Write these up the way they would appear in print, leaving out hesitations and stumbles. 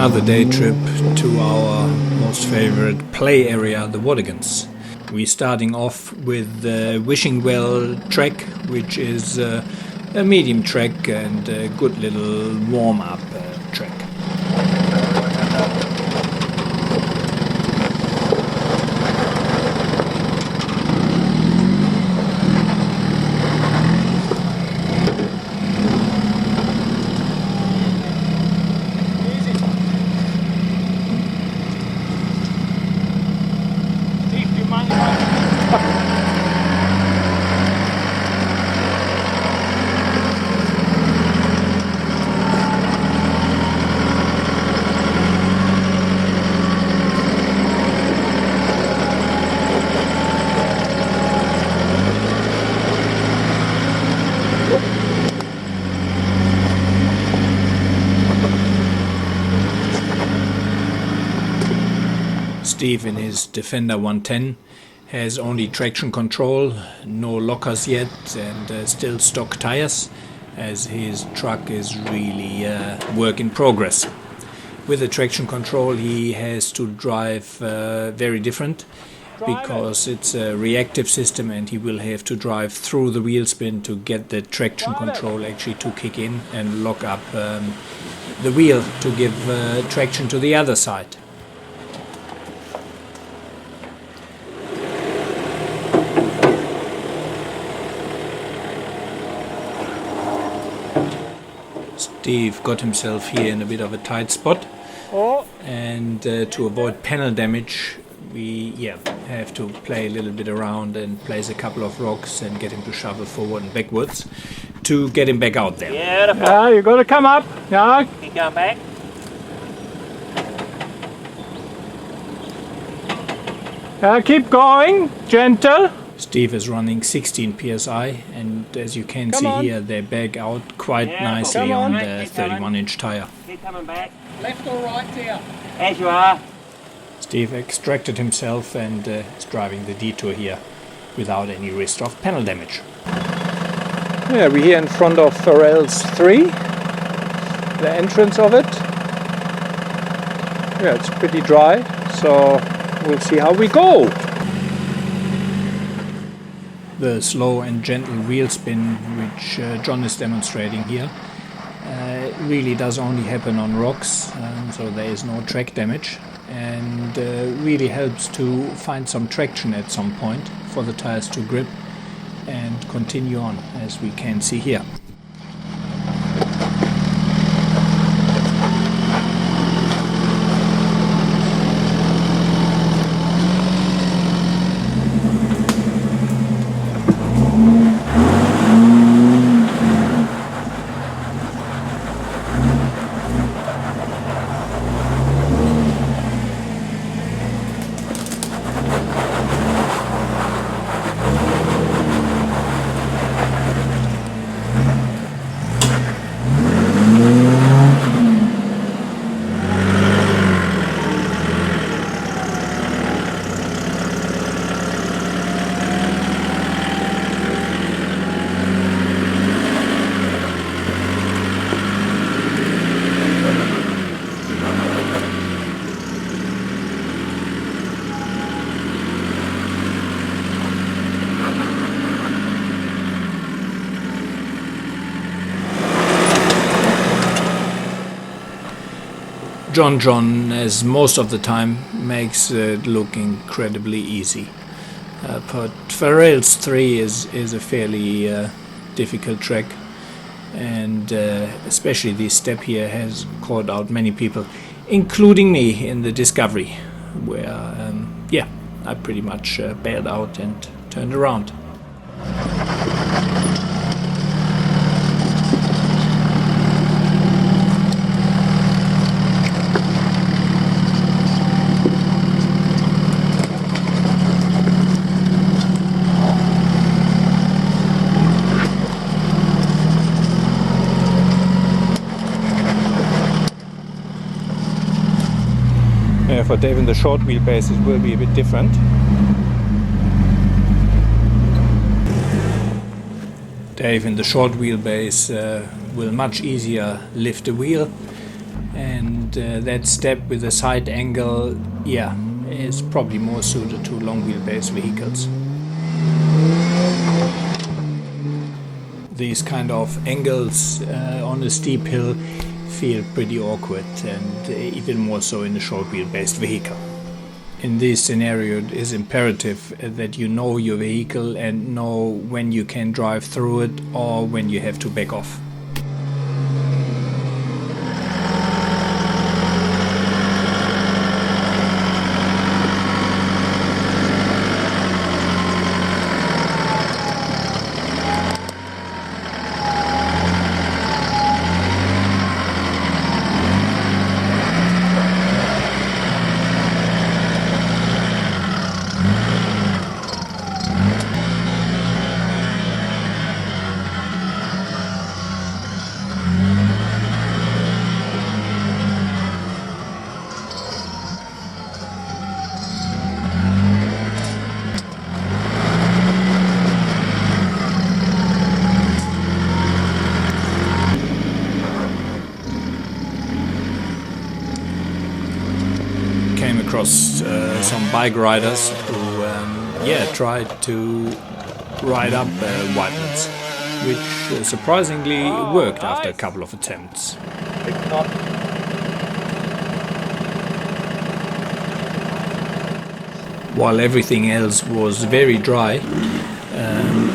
another day trip to our most favorite play area, the Watagans. We're starting off with the Wishing Well track, which is a medium track and a good little warm-up track. Steve in his Defender 110 has only traction control, no lockers yet, and still stock tires, as his truck is really work in progress. With the traction control he has to drive very different, because it's a reactive system and he will have to drive through the wheel spin to get the traction control actually to kick in and lock up the wheel to give traction to the other side. Steve got himself here in a bit of a tight spot, and to avoid panel damage we have to play a little bit around and place a couple of rocks and get him to shovel forward and backwards to get him back out there. Yeah, you got to come up. Yeah. You come back. Keep going, gentle. Steve is running 16 psi, and as you can see here, they back out quite nicely on the 31-inch tire. Keep coming back. Left or right here? As you are. Steve extracted himself and is driving the detour here without any risk of panel damage. Yeah, we're here in front of Farrells 3, the entrance of it. Yeah, it's pretty dry, so we'll see how we go. The slow and gentle wheel spin, which John is demonstrating here, really does only happen on rocks, so there is no track damage, and really helps to find some traction at some point for the tires to grip and continue on, as we can see here. John, as most of the time, makes it look incredibly easy. But Farrells 3 is a fairly difficult track, and especially this step here has caught out many people, including me in the Discovery, where I pretty much bailed out and turned around. For Dave in the short wheelbase it will be a bit different. Dave in the short wheelbase will much easier lift the wheel, and that step with a side angle, yeah, is probably more suited to long wheelbase vehicles. These kind of angles on a steep hill feel pretty awkward, and even more so in a short wheelbase vehicle. In this scenario, it is imperative that you know your vehicle and know when you can drive through it or when you have to back off. Across some bike riders who tried to ride up Watagns, which surprisingly worked after a couple of attempts. While everything else was very dry,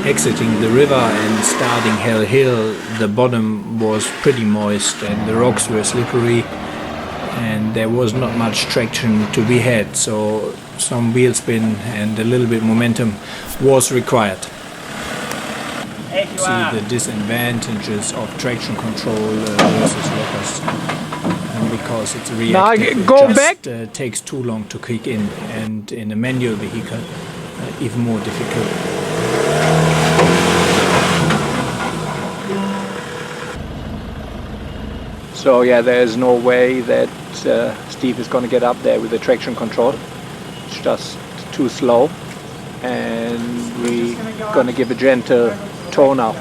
exiting the river and starting Hell Hill, the bottom was pretty moist and the rocks were slippery, and there was not much traction to be had, so some wheel spin and a little bit momentum was required. See the disadvantages of traction control versus lockers, and because it's reactive, it just takes too long to kick in, and in a manual vehicle even more difficult. So yeah, there's no way that Steve is going to get up there with the traction control. It's just too slow, and we're going to give a gentle toe now.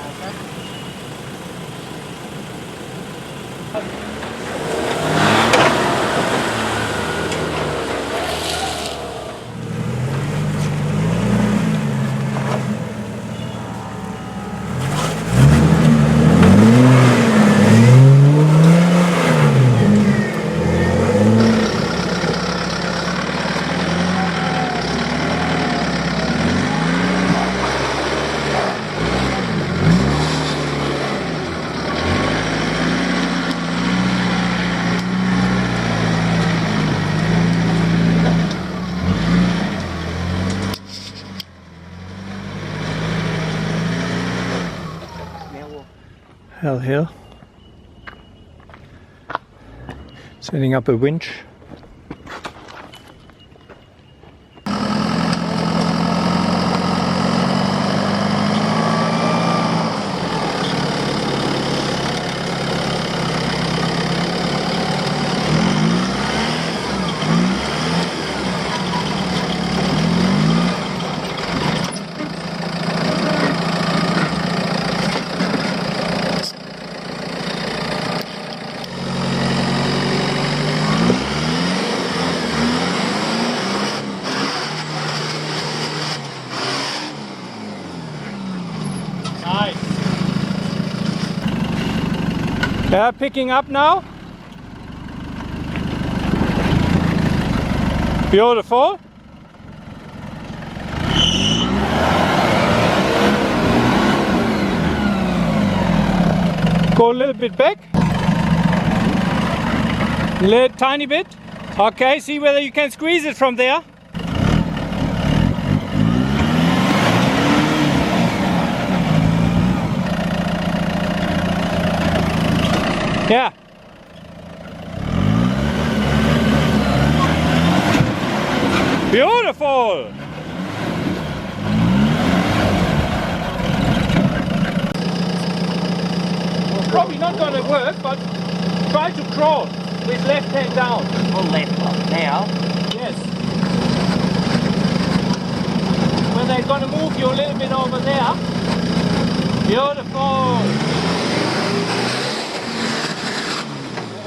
Hell Hill. Setting up a winch. Yeah, picking up now. Beautiful. Go a little bit back. Little tiny bit. Okay, see whether you can squeeze it from there. Yeah. Beautiful. Well, probably not going to work, but try to crawl with left hand down. Full left one now. Yes. When they're going to move you a little bit over there. Beautiful.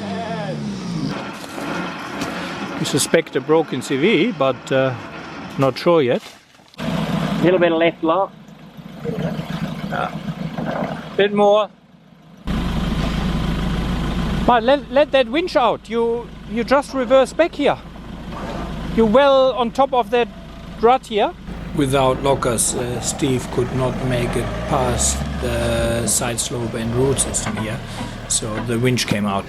Yes. We suspect a broken CV, but not sure yet. A little bit of left lock. Bit more. But let that winch out. You just reverse back here. You're well on top of that rut here. Without lockers, Steve could not make it past the side slope and root system here, so the winch came out.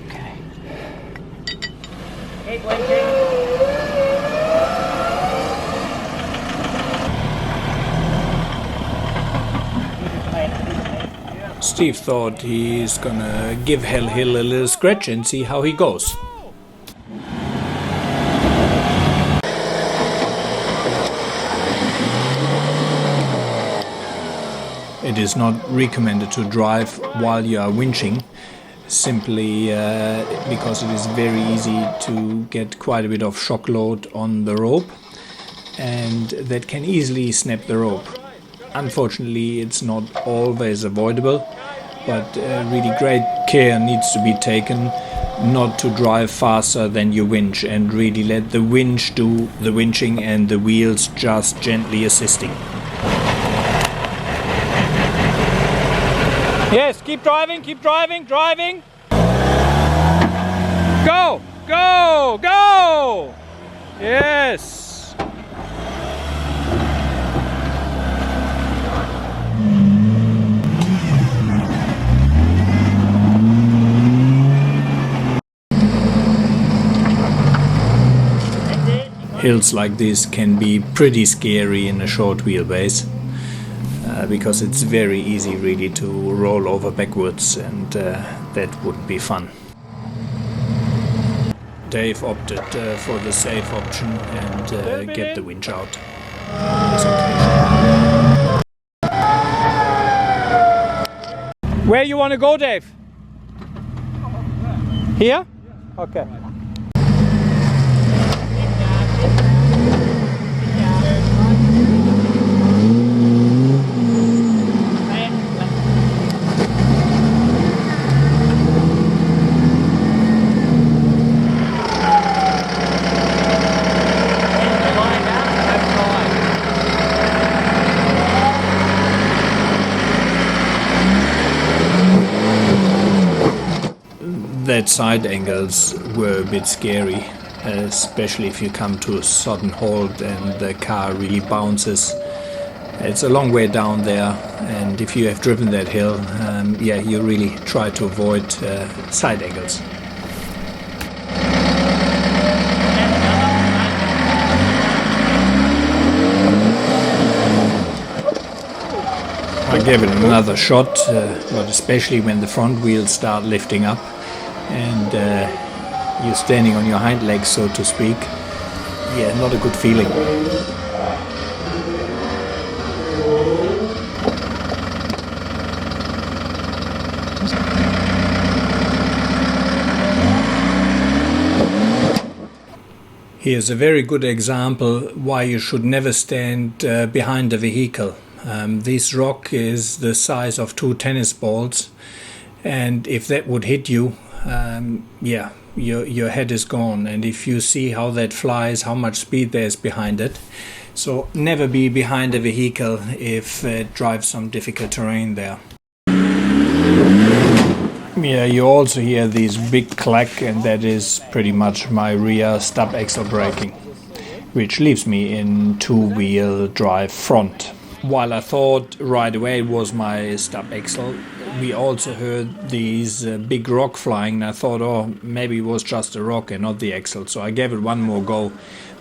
Okay. Keep winching. Steve thought he's gonna give Hell Hill a little scratch and see how he goes. It is not recommended to drive while you are winching, simply because it is very easy to get quite a bit of shock load on the rope, and that can easily snap the rope. Unfortunately, it's not always avoidable, but really great care needs to be taken not to drive faster than you winch, and really let the winch do the winching and the wheels just gently assisting. Yes, keep driving, driving. Go, go, go! Yes! Hills like this can be pretty scary in a short wheelbase. Because it's very easy really to roll over backwards, and that wouldn't be fun. Dave opted for the safe option and get the winch out. Where you want to go, Dave? Here? Okay. That side angles were a bit scary, especially if you come to a sudden halt and the car really bounces. It's a long way down there, and if you have driven that hill, you really try to avoid side angles. I gave it another shot, but especially when the front wheels start lifting up and you're standing on your hind legs, so to speak. Yeah, not a good feeling. Here's a very good example why you should never stand behind a vehicle. This rock is the size of 2 tennis balls, and if that would hit you, your head is gone. And if you see how that flies, how much speed there is behind it, so never be behind a vehicle if it drives some difficult terrain there. Yeah, you also hear this big clack, and that is pretty much my rear stub axle braking, which leaves me in 2-wheel drive front. While I thought right away it was my stub axle, we also heard these big rock flying, and I thought, oh, maybe it was just a rock and not the axle. So I gave it one more go,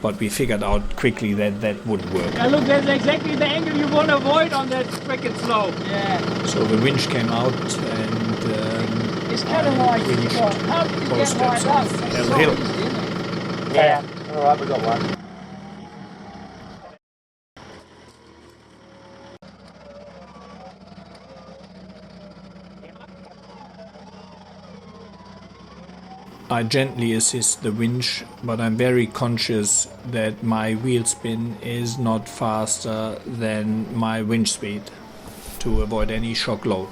but we figured out quickly that that wouldn't work. Yeah, look, that's exactly the angle you want to avoid on that freaking slope. Yeah. So the winch came out, and It's kind of like winched how did you both get steps right up? off Hell Hill. Yeah. All right, we got one. I gently assist the winch, but I'm very conscious that my wheel spin is not faster than my winch speed to avoid any shock load.